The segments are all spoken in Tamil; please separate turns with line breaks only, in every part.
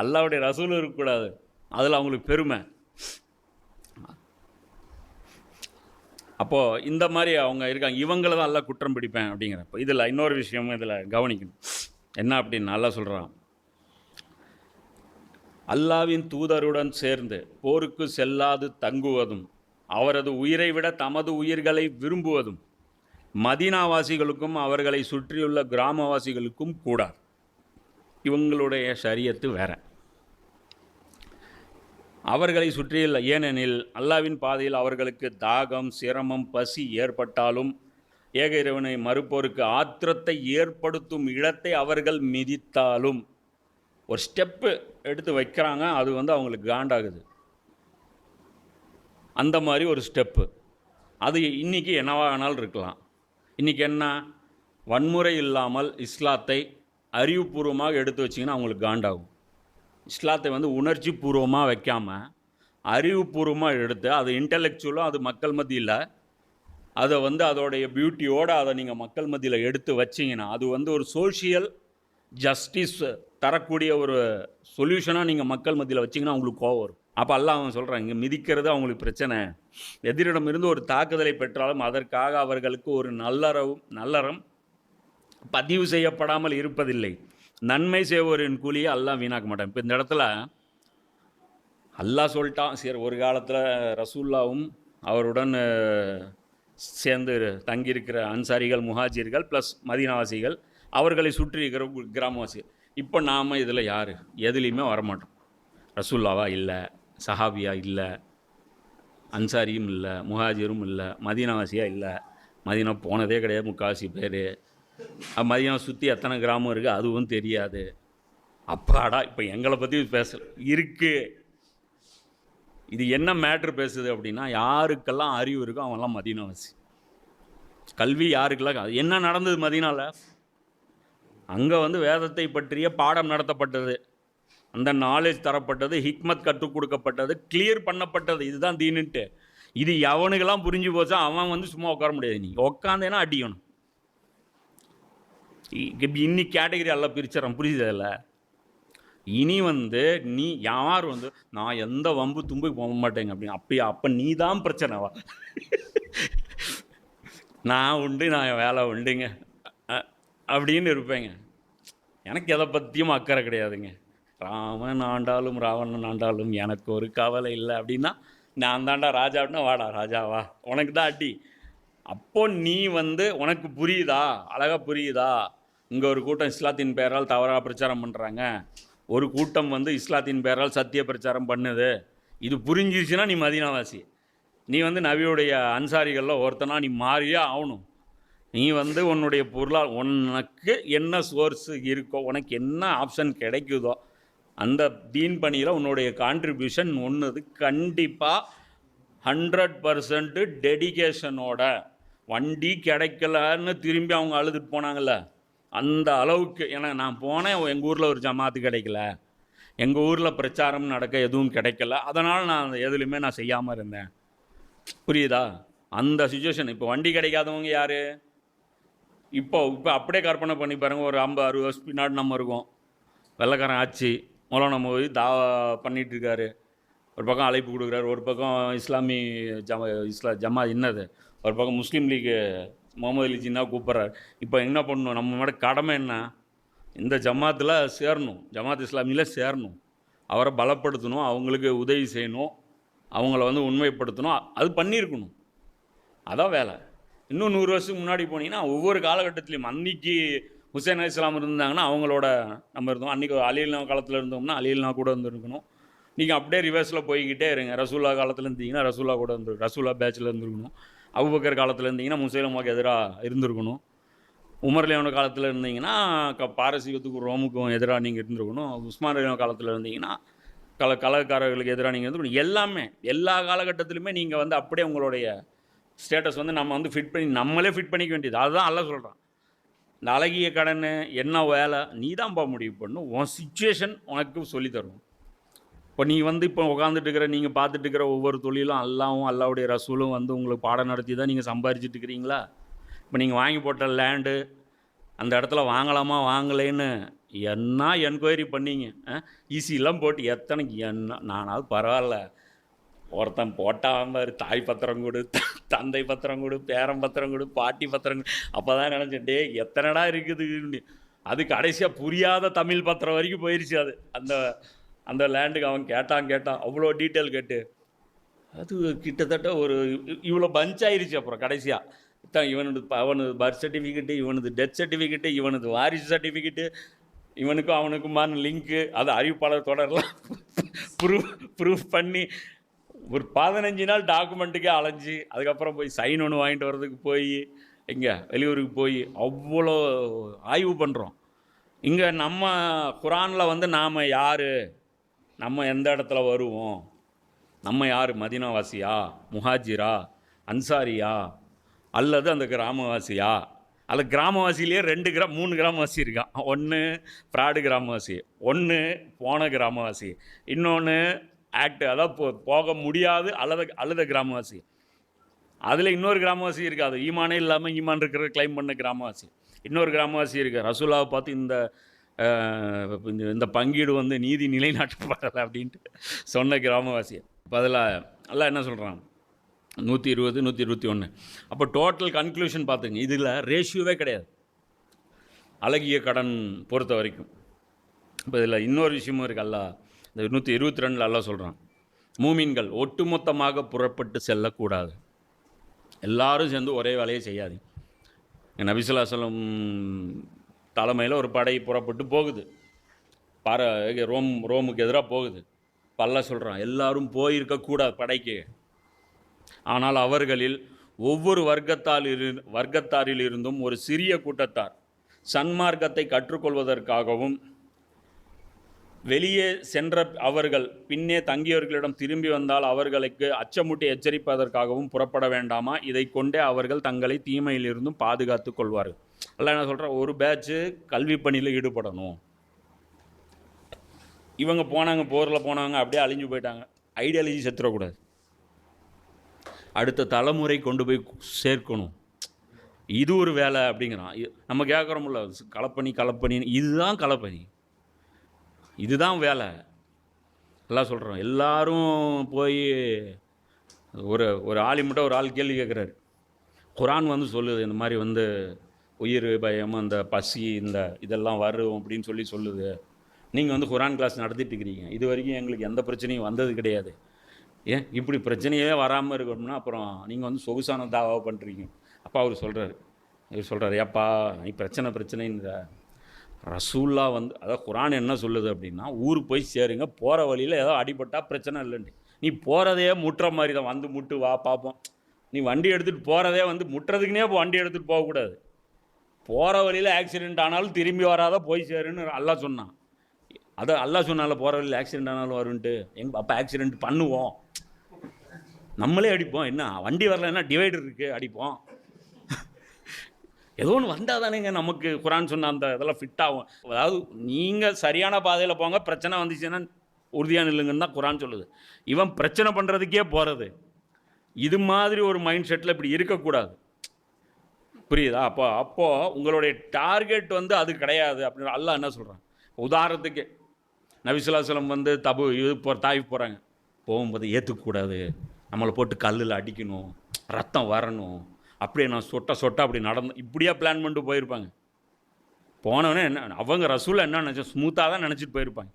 அல்லாஹ்வுடைய ரசூலும் இருக்கக்கூடாது. அதில அவங்களுக்கு பெருமை. அப்போது இந்த மாதிரி அவங்க இருக்காங்க. இவங்கள தான் அல்லாஹ் குற்றம் பிடிப்பேன் அப்படிங்கிறப்ப. இதில் இன்னொரு விஷயமும் இதில் கவனிக்கணும். என்ன அப்படின்னு அல்லாஹ் சொல்கிறான், அல்லாவின் தூதருடன் சேர்ந்து போருக்கு செல்லாது தங்குவதும், அவரது உயிரை விட தமது உயிர்களை விரும்புவதும் மதீனாவாசிகளுக்கும் அவர்களை சுற்றியுள்ள கிராமவாசிகளுக்கும் கூடாது. இவங்களுடைய ஷரியத்து வேற. அவர்களை சுற்றியுள்ள, ஏனெனில் அல்லாவின் பாதையில் அவர்களுக்கு தாகம், சிரமம், பசி ஏற்பட்டாலும் ஏக இறைவனை மறுப்போருக்கு ஆத்திரத்தை ஏற்படுத்தும் இடத்தை அவர்கள் மிதித்தாலும், ஒரு ஸ்டெப்பு எடுத்து வைக்கிறாங்க, அது அவங்களுக்கு காண்டாகுது. அந்த மாதிரி ஒரு ஸ்டெப்பு. அது இன்றைக்கி என்னவா வேணாலும் இருக்கலாம். இன்றைக்கி என்ன, வன்முறை இல்லாமல் இஸ்லாத்தை அறிவுபூர்வமாக எடுத்து வச்சிங்கன்னா அவங்களுக்கு காண்டாகும். இஸ்லாத்தை உணர்ச்சி பூர்வமாக வைக்காமல் அறிவுபூர்வமாக எடுத்து, அது இன்டலெக்சுவலாக அது மக்கள் மத்தியில் அதை அதோடைய பியூட்டியோடு அதை நீங்கள் மக்கள் மத்தியில் எடுத்து வச்சிங்கன்னா, அது ஒரு சோஷியல் ஜஸ்டிஸ் தரக்கூடிய ஒரு சொல்யூஷனாக நீங்கள் மக்கள் மத்தியில் வச்சிங்கன்னா அவங்களுக்கு கோவம் வரும். அப்போ அல்லாஹ் அவன் சொல்கிறான், இங்கே மிதிக்கிறது அவங்களுக்கு பிரச்சனை. எதிரிடமிருந்து ஒரு தாக்குதலை பெற்றாலும் அதற்காக அவர்களுக்கு ஒரு நல்லறம் பதிவு செய்யப்படாமல் இருப்பதில்லை. நன்மை செய்வோரின் கூலியை அல்லாஹ் வீணாக்க மாட்டான். இப்போ இந்த இடத்துல அல்லாஹ் சொல்லிட்டான், சரி, ஒரு காலத்தில் ரசூல்லாவும் அவருடன் சேர்ந்து தங்கியிருக்கிற அன்சாரிகள், முஹாஜிர்கள் ப்ளஸ் மதீனாவாசிகள், அவர்களை சுற்றி இருக்கிற கிராமவாசிகள். இப்போ நாம் இதில் யார் எதுலேயுமே வரமாட்டோம். ரசூல்லாவா இல்லை, சஹாபியா இல்லை, அன்சாரியும் இல்லை, முஹாஜிரும் இல்லை, மதீனாவாசியாக இல்லை, மதீனா போனதே கிடையாது முக்கால்வாசி பேர். மதீனா சுற்றி எத்தனை கிராமம் இருக்குது அதுவும் தெரியாது. அப்பாடா, இப்போ எங்களை பற்றி இருக்குது. இது என்ன மேட்ரு பேசுது அப்படின்னா, யாருக்கெல்லாம் அறிவு இருக்கோ அவங்கெல்லாம் மதீனாவாசி. கல்வி யாருக்கெல்லாம், என்ன நடந்தது மதீனாவில், அங்கே வேதத்தை பற்றிய பாடம் நடத்தப்பட்டது, அந்த நாலேஜ் தரப்பட்டது, ஹிக்மத் கற்றுக் கொடுக்கப்பட்டது, கிளியர் பண்ணப்பட்டது. இதுதான் தீனுன்ட்டு. இது எவனுக்கெல்லாம் புரிஞ்சு போச்சா அவன் சும்மா உட்கார முடியாது. நீ உட்காந்தேன்னா அடிக்கணும். இன்னி கேட்டகரி எல்லாம் பிரிச்சிடறான், புரியுது இல்லை? இனி நீ யார் நான் எந்த வம்பு தும்புக்கு போக மாட்டேங்க அப்படின்னு அப்போ நீ தான் பிரச்சனைவா? நான் உண்டு, நான் வேலை உண்டுங்க அப்படின்னு இருப்பேங்க. எனக்கு எதை பற்றியும் அக்கறை கிடையாதுங்க. ராமன் ஆண்டாலும் ராவணன் ஆண்டாலும் எனக்கு ஒரு கவலை இல்லை அப்படின்னா, நான் தாண்டா ராஜாவினா வாடா ராஜாவா, உனக்கு தான் அடி. அப்போ நீ உனக்கு புரியுதா, அழகாக புரியுதா? இங்கே ஒரு கூட்டம் இஸ்லாத்தின் பெயரால் தவறாக பிரச்சாரம் பண்ணுறாங்க, ஒரு கூட்டம் இஸ்லாத்தின் பெயரால் சத்திய பிரச்சாரம் பண்ணுது. இது புரிஞ்சிருச்சுன்னா நீ மதீனாவாசி. நீ நபியுடைய அன்சாரிகளில் ஒருத்தனா நீ மாறியே ஆகணும். நீ உன்னுடைய உனக்கு என்ன சோர்ஸு இருக்கோ, உனக்கு என்ன ஆப்ஷன் கிடைக்குதோ, அந்த தீன் பணியில் உன்னுடைய கான்ட்ரிபியூஷன் ஒன்றுது கண்டிப்பாக 100% டெடிகேஷனோட. வண்டி கிடைக்கலன்னு திரும்பி அவங்க அழுதுட்டு போனாங்கள்ல, அந்த அளவுக்கு. ஏன்னா நான் போனேன், எங்கள் ஊரில் ஒரு ஜமாத்து கிடைக்கல, எங்கள் ஊரில் பிரச்சாரம் நடக்க எதுவும் கிடைக்கல, அதனால் நான் எதுலையுமே நான் செய்யாமல் இருந்தேன். புரியுதா? அந்த சுச்சுவேஷன். இப்போ வண்டி கிடைக்காதவங்க யார்? இப்போ அப்படியே கற்பனை பண்ணி பாருங்கள், ஒரு 50-60 வருஷம் பின்னாடி நம்ம இருக்கோம், வெள்ளைக்காரன் ஆட்சி, மௌலானா மௌலவி பண்ணிகிட்ருக்காரு, ஒரு பக்கம் அழைப்பு கொடுக்குறாரு, ஒரு பக்கம் இஸ்லாமி ஜமா என்னது, ஒரு பக்கம் முஸ்லீம் லீக்கு முகமது அலி ஜின்னா கூப்பிட்றாரு. இப்போ என்ன பண்ணணும், நம்ம மேலே கடமை என்ன? இந்த ஜமாத்தில் சேரணும், ஜமாத் இஸ்லாமியில் சேரணும், அவரை பலப்படுத்தணும், அவங்களுக்கு உதவி செய்யணும், அவங்கள உண்மைப்படுத்தணும், அது பண்ணியிருக்கணும். அதான் வேலை. இன்னும் 100 வருஷத்துக்கு முன்னாடி போனீங்கன்னா ஒவ்வொரு காலகட்டத்திலையும், அன்றைக்கி ஹுசைன் அலி இஸ்லாம் இருந்தாங்கன்னா அவங்களோட நம்ம இருந்தோம், அன்றைக்கி அலில்னா காலத்தில் இருந்தோம்னா அலில்னா கூட இருந்துருக்கணும். நீங்கள் அப்படியே ரிவர்ஸில் போய்கிட்டே இருங்க. ரசூல்லா காலத்தில் இருந்தீங்கன்னா ரசூல்லா கூட ரசூல்லா பேட்சில் இருந்துருக்கணும். அபூபக்கர் காலத்தில் இருந்தீங்கன்னா முசைலமாவுக்கு எதிராக இருந்திருக்கணும். உமர் லியோன காலத்தில் இருந்தீங்கன்னா பாரசீகத்துக்கும் ரோமுக்கும் எதிராக நீங்கள் இருந்திருக்கணும். உஸ்மான் லியோன காலத்தில் இருந்தீங்கன்னா கலகக்காரர்களுக்கு எதிராக நீங்கள் இருந்துருக்கணும். எல்லாமே எல்லா காலகட்டத்திலுமே நீங்கள் அப்படியே உங்களுடைய ஸ்டேட்டஸ் நம்ம ஃபிட் பண்ணி, நம்மளே ஃபிட் பண்ணிக்க வேண்டியது. அதுதான் அல்லாஹ் சொல்கிறான். இந்த அழகிய கடன் என்ன வேலை நீ தான் முடிவு பண்ணணும். உன் சிச்சுவேஷன் உனக்கு சொல்லி தரும். இப்போ நீ இப்போ உட்காந்துட்டு இருக்கிற, நீங்கள் பார்த்துட்டு இருக்கிற ஒவ்வொரு தொழிலும் அல்லாவும் அல்லாவுடைய ரசூலும் உங்களுக்கு பாடம் நடத்தி தான் நீங்கள் சம்பாரிச்சிட்டு இருக்கிறீங்களா? இப்போ நீங்கள் வாங்கி போட்ட லேண்டு அந்த இடத்துல வாங்கலாமா வாங்கலைன்னு என்ன என்கொயரி பண்ணீங்க? ஈசிலாம் போட்டு எத்தனைக்கு என்ன நானாவது பரவாயில்ல, ஒருத்தன் போட்டான் பாரு, தாய் பத்திரம் கொடு, தந்தை பத்திரம் கொடு, பேரன் பத்திரம் கொடு, பாட்டி பத்திரம் கொடு. அப்போ தான் நினச்சேன், டே எத்தனைடா இருக்குது. அது கடைசியாக புரியாத தமிழ் பத்திரம் வரைக்கும் போயிடுச்சு. அது அந்த அந்த லேண்டுக்கு அவன் கேட்டான் அவ்வளோ டீட்டெயில் கேட்டு அது கிட்டத்தட்ட ஒரு இவ்வளோ பஞ்ச் ஆயிடுச்சு. அப்புறம் கடைசியாக இவனது அவனது பர்த் சர்டிஃபிகேட்டு, இவனது டெத் சர்டிஃபிகேட்டு, இவனது வாரிசு சர்டிஃபிகேட்டு, இவனுக்கும் அவனுக்குமான லிங்க்கு, அது அறிவிப்பாளர் தொடரலாம் ப்ரூஃப் பண்ணி ஒரு 15 நாள் டாக்குமெண்ட்டுக்கே அலைஞ்சி, அதுக்கப்புறம் போய் சைன் ஒன்று வாங்கிட்டு வர்றதுக்கு போய் இங்கே வெளியூருக்கு போய் அவ்வளோ ஆய்வு பண்ணுறோம். இங்கே நம்ம குரானில் வந்து நாம் யார், நம்ம எந்த இடத்துல வருவோம், நம்ம யார், மதீனாவாசியா, முஹாஜிரா, அன்சாரியா, அல்லது அந்த கிராமவாசியா? அந்த கிராமவாசியிலே 3 கிராமவாசி இருக்கான். ஒன்று ஃப்ராடு கிராமவாசி, ஒன்று போன கிராமவாசி, இன்னொன்று அதாவது போக முடியாது அழுத கிராமவாசி. அதில் இன்னொரு கிராமவாசி இருக்குது, அது ஈமானே இல்லாமல் ஈமான் இருக்கிற கிளைம் பண்ண கிராமவாசி. இன்னொரு கிராமவாசி இருக்குது, ரசூலாவை பார்த்து இந்த பங்கீடு வந்து நீதி நிலைநாட்டப்படலை அப்படின்ட்டு சொன்ன கிராமவாசி. இப்போ அதில் எல்லாம் என்ன சொல்கிறான், 120, 121. அப்போ டோட்டல் கன்க்ளூஷன் பார்த்துங்க, இதில் ரேஷியோவே கிடையாது அழகிய கடன் பொறுத்த வரைக்கும். இப்போ இதில் இன்னொரு விஷயமும் இருக்குது. அல்லா இந்த 122 அல்லா சொல்கிறான், மூமின்கள் ஒட்டுமொத்தமாக புறப்பட்டு செல்லக்கூடாது, எல்லாரும் சேர்ந்து ஒரே வேலையை செய்யாது. நபி ஸல்லல்லாஹு அலைஹி வஸல்லம் தலைமையில் ஒரு படை புறப்பட்டு போகுது, ரோமுக்கு எதிராக போகுது. பல்ல சொல்கிறான், எல்லாரும் போயிருக்கக்கூடாது படைக்கு. ஆனால் அவர்களில் ஒவ்வொரு வர்க்கத்தாரில் இருந்தும் ஒரு சிறிய கூட்டத்தார் சன்மார்க்கத்தை கற்றுக்கொள்வதற்காகவும் வெளியே சென்ற அவர்கள் பின்னே தங்கியவர்களிடம் திரும்பி வந்தால் அவர்களுக்கு அச்சமூட்டி எச்சரிப்பதற்காகவும் புறப்பட வேண்டாமா? இதை கொண்டே அவர்கள் தங்களை தீமையிலிருந்தும் பாதுகாத்து கொள்வார்கள். அல்ல என்ன சொல்கிறேன், ஒரு பேட்ச்சு கல்வி பணியில் ஈடுபடணும். இவங்க போனாங்க, போரில் போனாங்க, அப்படியே அழிஞ்சு போயிட்டாங்க, ஐடியாலஜி செத்துடக்கூடாது, அடுத்த தலைமுறை கொண்டு போய் சேர்க்கணும். இது ஒரு வேலை அப்படிங்கிறான். நம்ம கேட்குறோம்ல, களப்பணி, இதுதான் களப்பணி, இதுதான் வேலை எல்லாம் சொல்கிறோம். எல்லாரும் போய் ஒரு ஆலிமிட்ட ஒரு ஆள் கேள்வி கேட்குறாரு, குரான் வந்து சொல்லுது இந்த மாதிரி வந்து உயிர் பயம், அந்த பசி, இதெல்லாம் வரும் அப்படின்னு சொல்லுது. நீங்கள் வந்து குரான் கிளாஸ் நடத்திட்டு இருக்கிறீங்க, இது வரைக்கும் எங்களுக்கு எந்த பிரச்சனையும் வந்தது கிடையாது, ஏன் இப்படி பிரச்சனையே வராமல் இருக்கணும்னா அப்புறம் நீங்கள் வந்து சொகுசான தாவா பண்ணுறீங்க. அப்போ இவர் சொல்கிறார், ஏப்பா நீ பிரச்சனைன்ற ரசூல்லா வந்து அதாவது குரான் என்ன சொல்லுது அப்படின்னா, ஊர் போய் சேருங்க, போகிற வழியில் ஏதோ அடிபட்டால் பிரச்சனை இல்லைன்னு. நீ போகிறதே முட்டுற மாதிரி தான், வந்து முட்டு வா பார்ப்போம். நீ வண்டி எடுத்துகிட்டு போகிறதே வந்து முட்டுறதுக்குனே வண்டி எடுத்துகிட்டு போகக்கூடாது. போகிற வழியில் ஆக்சிடெண்ட் ஆனாலும் திரும்பி வராத போய் சேருன்னு அல்லாஹ் சொன்னான். அதை அல்லாஹ் சொன்னால போகிற வழியில் ஆக்சிடெண்ட் ஆனாலும் வருன்ட்டு. அப்போ ஆக்சிடெண்ட் பண்ணுவோம், நம்மளே அடிப்போம். என்ன வண்டி வரல, என்ன டிவைடர் இருக்குது அடிப்போம். ஏதோ ஒன்று வந்தால் தானேங்க நமக்கு குரான் சொன்ன அந்த இதெல்லாம் ஃபிட் ஆகும். அதாவது நீங்கள் சரியான பாதையில் போங்க, பிரச்சனை வந்துச்சுன்னா உறுதியாக நில்லுங்கன்னு தான் குரான் சொல்லுது. இவன் பிரச்சனை பண்ணுறதுக்கே போகிறது. இது மாதிரி ஒரு மைண்ட் செட்டில் இப்படி இருக்கக்கூடாது, புரியுதா? அப்போது உங்களுடைய டார்கெட் வந்து அது கிடையாது அப்படின்னு அல்லாஹ் என்ன சொல்கிறான். உதாரணத்துக்கு நபி ஸல்லல்லாஹு அலைஹி வஸல்லம் வந்து தாயிஃப் போகிறாங்க, போகும்போது ஏற்றுக்கக்கூடாது, நம்மளை போட்டு கல்லில் அடிக்கணும், ரத்தம் வரணும், அப்படியே நான் சொட்ட அப்படி இப்படியா பிளான் பண்ணிட்டு போயிருப்பாங்க. போனவொடனே என்ன அவங்க ரசூல் என்ன நினச்சா ஸ்மூத்தாக தான் நினச்சிட்டு போயிருப்பாங்க.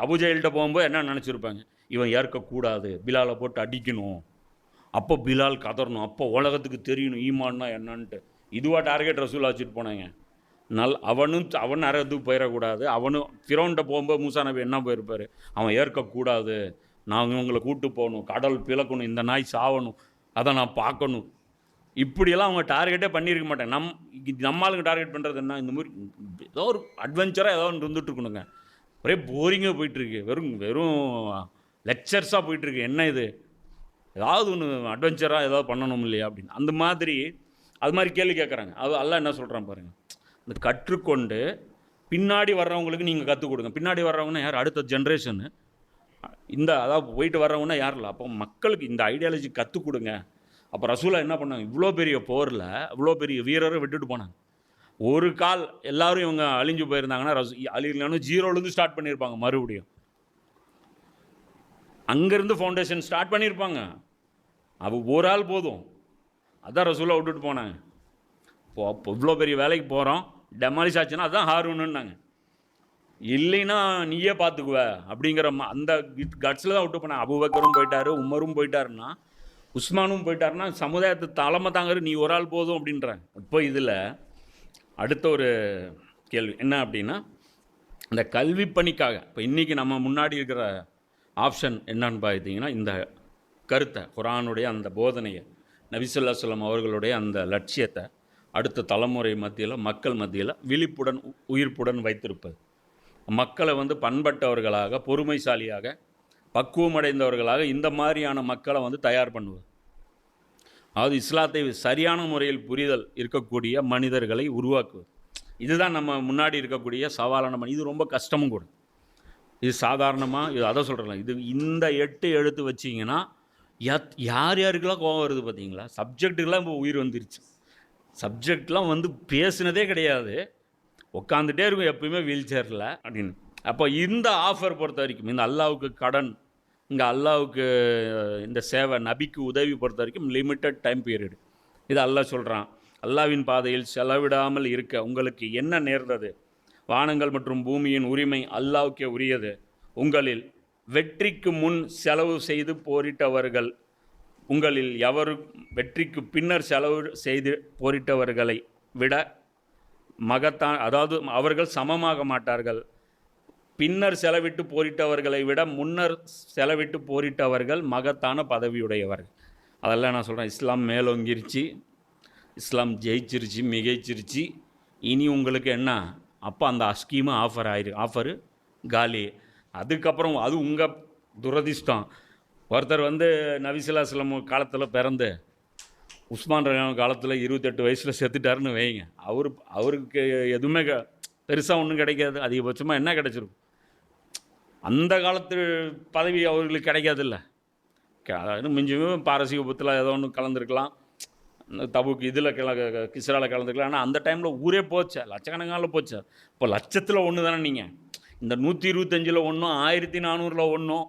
அபுஜெயில்கிட்ட போகும்போது என்ன நினச்சிருப்பாங்க, இவன் ஏற்கக்கூடாது, பிலாலை போட்டு அடிக்கணும், அப்போ பிலால் கதறணும், அப்போ உலகத்துக்கு தெரியணும் ஈமான்னா என்னன்ட்டு. இதுவாக டார்கெட் ரசூல் வச்சுட்டு போனாங்க. அவன் அறதுக்கு போயிடக்கூடாது. அவனும் ஃபிரௌன்கிட்ட போகும்போது மூசா நபி என்ன போயிருப்பார், அவன் ஏற்கக்கூடாது, நான் இவங்களை கூப்பிட்டு போகணும், கடல் பிளக்கணும், இந்த நாய் சாவணும், அதை நான் பார்க்கணும். இப்படியெல்லாம் அவங்க டார்கெட்டே பண்ணியிருக்க மாட்டேன். நம்மளுக்கு டார்கெட் பண்ணுறது என்ன, இந்த மாதிரி ஏதோ ஒரு அட்வென்ச்சராக ஏதோ ஒன்று இருந்துகிட்ருக்கணுங்க. ஒரே போரிங்காக போயிட்டுருக்கு, வெறும் லெக்சர்ஸாக போயிட்டுருக்கு. என்ன இது, ஏதாவது ஒன்று அட்வென்ச்சராக ஏதாவது பண்ணணும் இல்லையா அப்படின்னு அந்த மாதிரி அது மாதிரி கேள்வி கேட்குறாங்க. அது எல்லாம் என்ன சொல்கிறான் பாருங்கள், இந்த கற்றுக்கொண்டு பின்னாடி வர்றவங்களுக்கு நீங்கள் கற்றுக் கொடுங்க. பின்னாடி வர்றவங்கன்னா யார், அடுத்த ஜென்ரேஷனு, அதாவது போயிட்டு வர்றவங்கன்னா யார் இல்லை. அப்போ மக்களுக்கு இந்த ஐடியாலஜி கற்றுக் கொடுங்க. அப்போ ரசூலா என்ன பண்ணாங்க, இவ்வளோ பெரிய போரில் இவ்வளோ பெரிய வீரரை விட்டுட்டு போனாங்க. ஒரு கால் எல்லாரும் இவங்க அழிஞ்சு போயிருந்தாங்கன்னா அழியலன்னு ஜீரோலேருந்து ஸ்டார்ட் பண்ணியிருப்பாங்க மறுபடியும். அங்கேருந்து ஃபவுண்டேஷன் ஸ்டார்ட் பண்ணியிருப்பாங்க. ஒரு ஆள் போதும். அதான் ரசூலா விட்டுட்டு போனாங்க. இப்போ இவ்வளோ பெரிய வேலைக்கு போகிறோம், டெமாலிஷ் ஆச்சுன்னா அதுதான் ஹாரூனுன்னாங்க. இல்லைன்னா நீயே பார்த்துக்குவ அப்படிங்கிற அந்த கட்ஸில் தான் விட்டு போனாங்க. அபூபக்கரும் போயிட்டாரு, உமரும் போயிட்டாருன்னா, உஸ்மானும் போயிட்டாருன்னா சமுதாயத்தை தலைமை தாங்கிறது நீ ஒரு ஆள் போதும் அப்படின்றாங்க. இப்போ இதில் அடுத்த ஒரு கேள்வி என்ன அப்படின்னா, இந்த கல்வி பணிக்காக இப்போ இன்றைக்கி நம்ம முன்னாடி இருக்கிற ஆப்ஷன் என்னன்னு பார்த்தீங்கன்னா, இந்த கருத்தை குர்ஆனுடைய அந்த போதனையை நபி ஸல்லல்லாஹு அலைஹி வஸல்லம் அவர்களுடைய அந்த லட்சியத்தை அடுத்த தலைமுறை மத்தியில் மக்கள் மத்தியில் விழிப்புடன் உயிர்ப்புடன் வைத்திருப்பது, மக்களை பண்பட்டவர்களாக பொறுமைசாலியாக பக்குவமடைந்தவர்களாக இந்த மாதிரியான மக்களை தயார் பண்ணுவது. அதாவது இஸ்லாத்தை சரியான முறையில் புரிதல் இருக்கக்கூடிய மனிதர்களை உருவாக்குவது. இதுதான் நம்ம முன்னாடி இருக்கக்கூடிய சவாலான இது ரொம்ப கஷ்டமும் கூட. இது சாதாரணமாக இது அதை சொல்கிறேன். இது இந்த 8 எழுத்து வச்சிங்கன்னா யார் யாருக்கெல்லாம் கோபம் வருது பார்த்தீங்களா? சப்ஜெக்ட்டுக்கெல்லாம் இப்போ உயிர் வந்துருச்சு. சப்ஜெக்ட்லாம் பேசுனதே கிடையாது, உட்காந்துட்டே இருக்கும் எப்பயுமே வீல் சேரில் அப்படின்னு. அப்போ இந்த ஆஃபர் பொறுத்த வரைக்கும் இந்த அல்லாவுக்கு கடன், இங்கே அல்லாவுக்கு இந்த சேவை, நபிக்கு உதவி பொறுத்த வரைக்கும் லிமிட்டட் டைம் பீரியடு. இது அல்லாஹ் சொல்கிறான், அல்லாவின் பாதையில் செலவிடாமல் இருக்க உங்களுக்கு என்ன நேர்ந்தது? வானங்கள் மற்றும் பூமியின் உரிமை அல்லாவுக்கே உரியது. உங்களில் வெற்றிக்கு முன் செலவு செய்து போரிட்டவர்கள் உங்களில் எவரும் வெற்றிக்கு பின்னர் செலவு செய்து போரிட்டவர்களை விட அதாவது அவர்கள் சமமாக மாட்டார்கள். பின்னர் செலவிட்டு போரிட்டவர்களை விட முன்னர் செலவிட்டு போரிட்டவர்கள் மகத்தான பதவியுடையவர்கள். அதெல்லாம் நான் சொல்கிறேன். இஸ்லாம் மேலோங்கிருச்சு, இஸ்லாம் ஜெயிச்சிருச்சு, மிகைச்சிருச்சு. இனி உங்களுக்கு என்ன? அப்போ அந்த ஸ்கீமு ஆஃபரு காலி. அதுக்கப்புறம் அது உங்கள் துரதிர்ஷ்டம். ஒருத்தர் நபி ஸல்லல்லாஹு அலைஹி வஸல்லம் காலத்தில் பிறந்து உஸ்மான் ரலியல்லாஹு காலத்தில் 28 வயசில் செத்துட்டாருன்னு வைங்க. அவருக்கு எதுவுமே பெருசாக ஒன்றும் கிடைக்காது. அதிகபட்சமாக என்ன கிடைச்சிருக்கும்? அந்த காலத்து பதவி அவர்களுக்கு கிடைக்காதில்ல. அதாவது மிஞ்சும் பாரசீகத்தில் ஏதோ ஒன்று கலந்துருக்கலாம், தபுக்கு இதில் கிஸ்ராவில் கலந்துருக்கலாம். ஆனால் அந்த டைமில் ஊரே போச்சு, லட்சக்கணக்கான போச்சு. இப்போ லட்சத்தில் ஒன்று தானே நீங்கள். இந்த 125 ஒன்றும் 1400 ஒன்றும்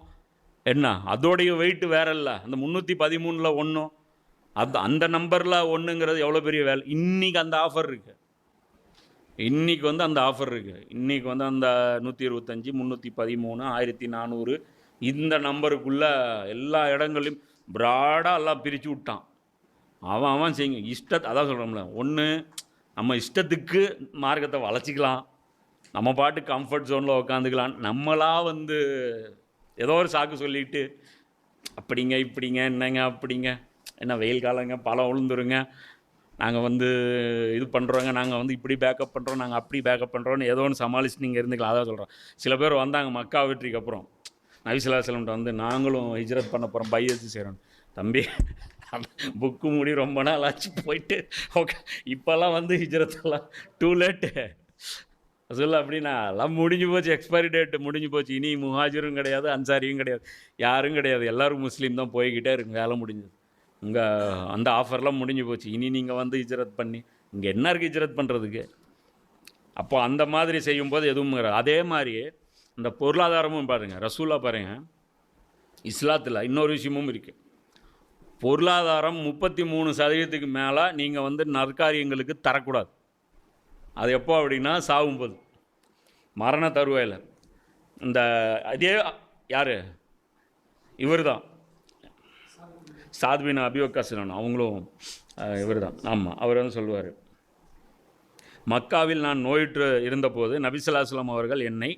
என்ன அதோடைய வெயிட்டு வேற இல்லை. அந்த 313 ஒன்றும் அந்த நம்பரில் ஒன்றுங்கிறது எவ்வளோ பெரிய வேலை. இன்றைக்கி அந்த ஆஃபர் இருக்குது. இன்றைக்கி அந்த ஆஃபர் இருக்குது. இன்றைக்கி அந்த 125, 313, 1400 இந்த நம்பருக்குள்ளே எல்லா இடங்களையும் ப்ராடாக எல்லாம் பிரித்து விட்டான். அவன் செய்யுங்க அதான் சொல்கிறோம்ல, ஒன்று நம்ம இஷ்டத்துக்கு மார்க்கத்தை வளச்சிக்கலாம், நம்ம பாட்டு கம்ஃபர்ட் ஜோனில் உக்காந்துக்கலாம். நம்மளாக ஏதோ ஒரு சாக்கு சொல்லிவிட்டு அப்படிங்க இப்படிங்க என்னங்க அப்படிங்க என்ன வெயில் காலங்க பழம் உளுந்துருங்க, நாங்கள் இது பண்ணுறோங்க, நாங்கள் இப்படி பேக்கப் பண்ணுறோம், நாங்கள் அப்படி பேக்கப் பண்ணுறோன்னு ஏதோ ஒன்று சமாளிச்சு நீங்கள் இருந்துக்கலாம். அதான் சொல்கிறோம். சில பேர் வந்தாங்க மக்கா வெற்றிக்கு அப்புறம் நபி ஸல்லல்லாஹு அலைஹி வஸல்லம் நாங்களும் ஹிஜ்ரத் பண்ண போகிறோம், பையத்து செய்கிறோம். தம்பி புக்கு முடி ரொம்ப நாள் ஆச்சு போயிட்டு ஓகே, இப்போல்லாம் ஹிஜ்ரத்தெல்லாம் டூ லேட்டு சொல்ல அப்படின்னா எல்லாம் முடிஞ்சு போச்சு, எக்ஸ்பைரி டேட்டு முடிஞ்சு போச்சு. இனி முஹாஜிரும் கிடையாது, அன்சாரியும் கிடையாது, யாரும் கிடையாது, எல்லோரும் முஸ்லீம் தான். போய்கிட்டே இருக்கு, வேலை முடிஞ்சது. அந்த ஆஃபர்லாம் முடிஞ்சு போச்சு. இனி நீங்கள் ஹிஜ்ரத் பண்ணி இங்கே என்ன இருக்குது ஹிஜ்ரத் பண்ணுறதுக்கு? அப்போ அந்த மாதிரி செய்யும்போது எதுவும் அதே மாதிரி இந்த பொருளாதாரமும் பாருங்கள். ரசூலா பாருங்கள், இஸ்லாத்தில் இன்னொரு விஷயமும் இருக்குது. பொருளாதாரம் 33% மேலே நீங்கள் நற்காரியங்களுக்கு தரக்கூடாது. அது எப்போ அப்படின்னா சாகும்போது, மரண தருவாயில். இந்த அதே யார் இவர் தான் சாத் பின் அபி வக்காஸ் அவங்களும் இவர் தான். ஆமாம், அவர் சொல்லுவார், மக்காவில் நான் நோயுற்று இருந்தபோது நபி ஸல்லல்லாஹு அலைஹி வஸல்லம் அவர்கள் என்னை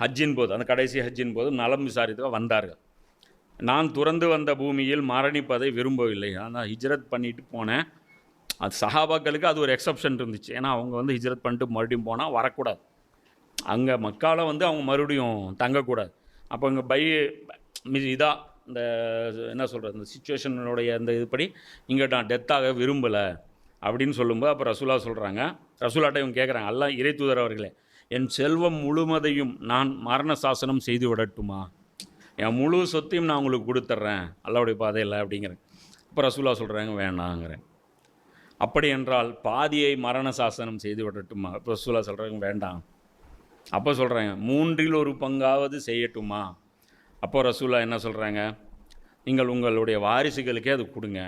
ஹஜ்ஜின் போது, அந்த கடைசி ஹஜ்ஜின் போது நலம் விசாரித்து வந்தார்கள். நான் துறந்து வந்த பூமியில் மரணிப்பதை விரும்பவில்லை. ஆனால் ஹிஜ்ரத் பண்ணிட்டு போனேன். அது சஹாபாக்களுக்கு அது ஒரு எக்ஸப்ஷன் இருந்துச்சு. ஏன்னா அவங்க ஹிஜ்ரத் பண்ணிட்டு மறுபடியும் போனால் வரக்கூடாது. அங்கே மக்காவில் அவங்க மறுபடியும் தங்கக்கூடாது. அப்போ இங்கே இதாக இந்த என்ன சொல்கிறது, இந்த சிச்சுவேஷனுடைய இந்த இதுபடி இங்கே நான் டெத்தாக விரும்பலை அப்படின்னு சொல்லும்போது அப்போ ரசூலா சொல்கிறாங்க, ரசூலாட்ட இவங்க கேட்குறாங்க, அல்லாஹ் இறை தூதர் அவர்களே, என் செல்வம் முழுவதையும் நான் மரண சாசனம் செய்து விடட்டுமா? என் முழு சொத்தையும் நான் உங்களுக்கு கொடுத்துட்றேன் அல்லாஹ்வுடைய பாதையில் அப்படிங்கிறேன். இப்போ ரசூலா சொல்கிறாங்க வேணாங்கிறேன். அப்படி என்றால் பாதியை மரண சாசனம் செய்து விடட்டுமா? இப்போ ரசூலா சொல்கிறாங்க வேண்டாம். அப்போ சொல்கிறாங்க 1/3 செய்யட்டுமா? அப்போ ரசூலா என்ன சொல்கிறாங்க? நீங்கள் உங்களுடைய வாரிசுகளுக்கே அது கொடுங்க.